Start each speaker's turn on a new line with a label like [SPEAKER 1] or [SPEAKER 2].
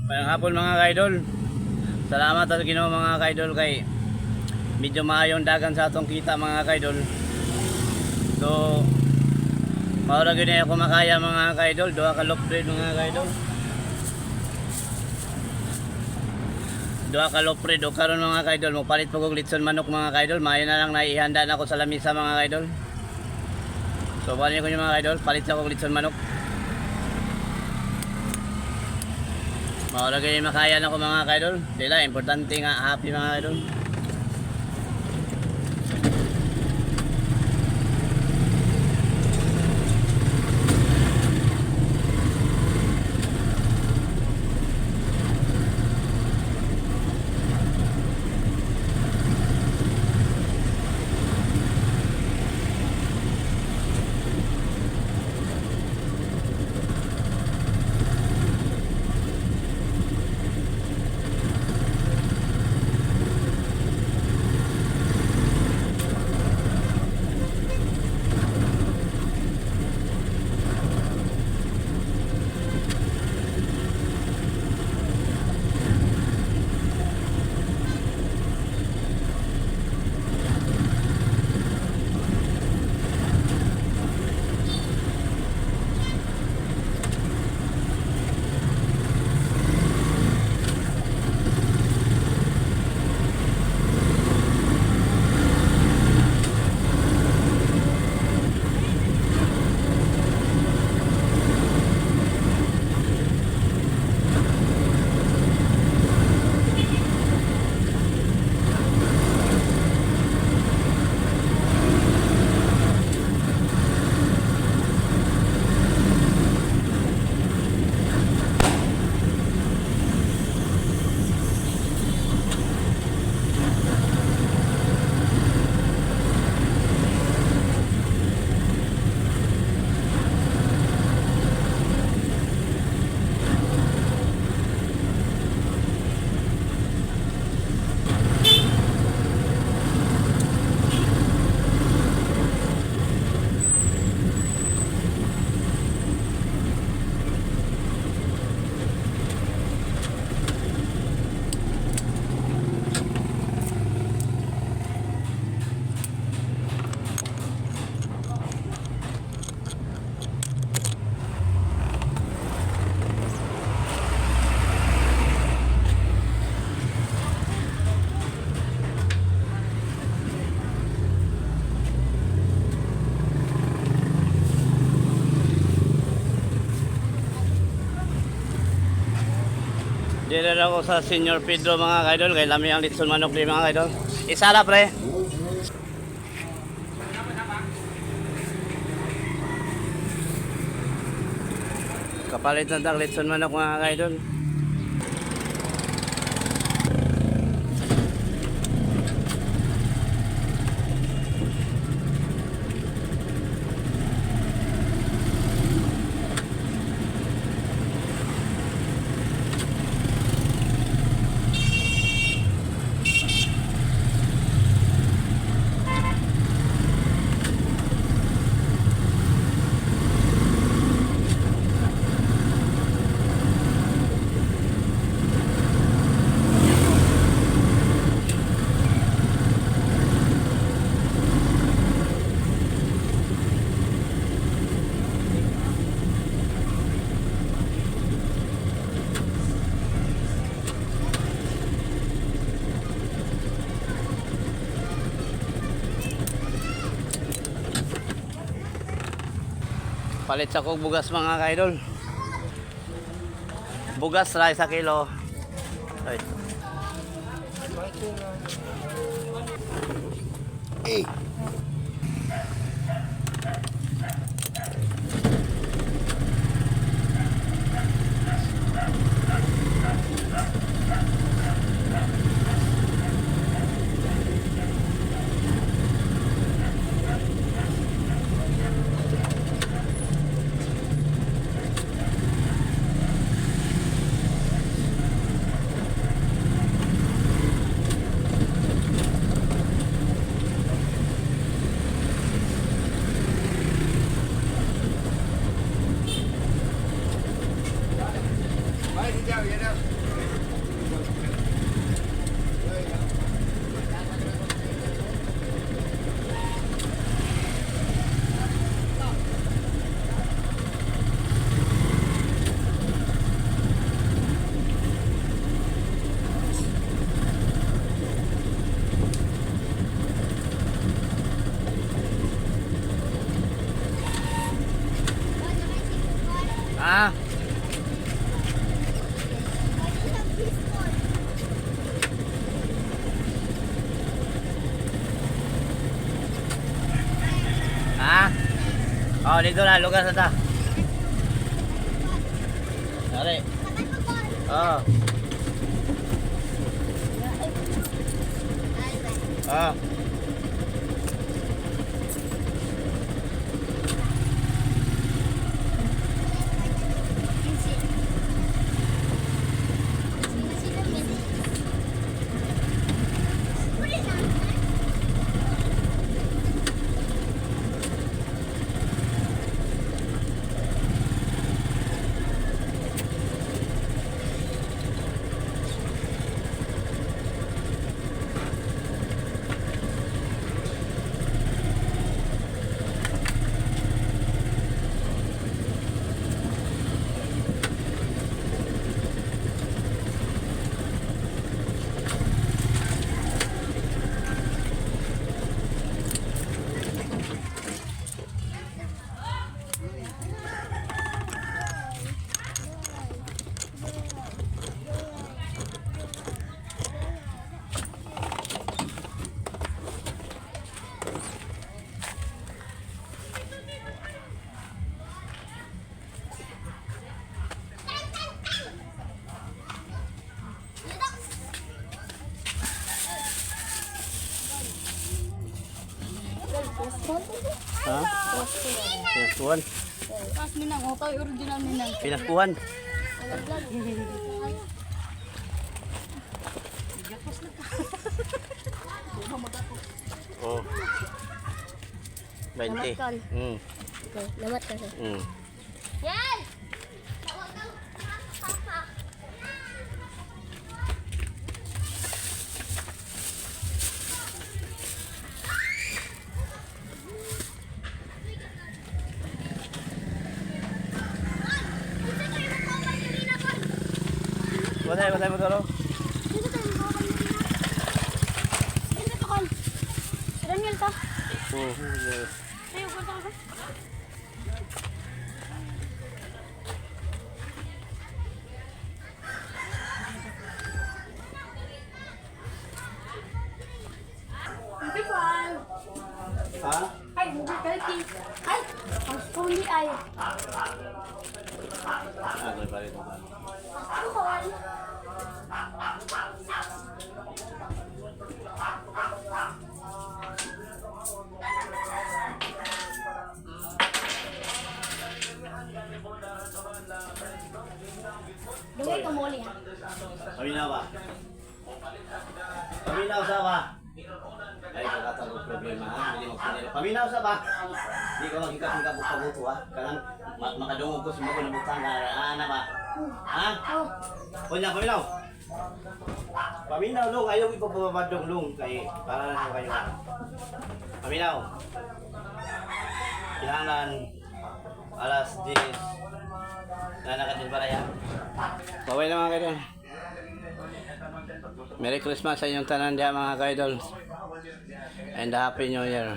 [SPEAKER 1] Mayang hapon mga kaidol. Salamat sa Ginoo mga kaidol kay medyo maayong dagan sa atong kita mga kaidol. So maura gyud ako makaya mga kaidol, duha ka loaf bread mga kaidol. Duha ka loaf bread o karon mga kaidol magpalit po kog litson manok mga kaidol. Maayo na lang naihanda na ako sa lamisa mga kaidol. So bali ko yung mga kaidol, palit sa kog litson manok. Maulagay makaya na ko mga kaidol. Dila, importante nga happy mga kaidol. Dito ako sa Senior Pedro mga kaidol kay lami ang litson manok di mga kaidol. Isa na pre. Kapalit na tag litson manok mga kaidol. Palit sa kog bugas mga kaidol. Bugas rice sa kilo. Ay. Eh. Ah, ah. Oh, dito na lugar sa ta. Dali. Oh. Ah. Ha? Pinaskuhan.
[SPEAKER 2] Pas minang, oh kayo original minang.
[SPEAKER 1] Pinaskuhan. Oh. 20.
[SPEAKER 2] Lamat kan.
[SPEAKER 1] Hmm.
[SPEAKER 2] Okay, lamat kasi.
[SPEAKER 1] Hmm.
[SPEAKER 2] Yan!
[SPEAKER 1] Batay mo tolo.
[SPEAKER 2] Dito tayo magkakabal na rin. Dito to kan. Si Daniel to.
[SPEAKER 1] Oh.
[SPEAKER 2] Tayo, kwento ka. Hindi pa.
[SPEAKER 1] Ha?
[SPEAKER 2] Ay, hindi kalki. Ay, ang spondy ay.
[SPEAKER 1] Ah, balik.
[SPEAKER 2] Ang kawal. Dugay ka muli ha.
[SPEAKER 1] Paminaw ba? Paminaw sa ba? Ay, kakatagong problema ha. Hindi magpanila. Paminaw sa ba? Hindi ko maghikat-hikat buka-buto ha. Kanang makadungog ko sa mga nabutang na ana ba? Ha?
[SPEAKER 2] Oh,
[SPEAKER 1] Kunya, paminaw. Paminaw, Lung. Ayaw ipapababadong, Lung. Kaya, para na kayo. Paminaw. Kailangan alas 10. Nanakad din para yan. Baway na mga kaidol. Merry Christmas sa inyong tanan diya mga kaidol. And Happy New Year.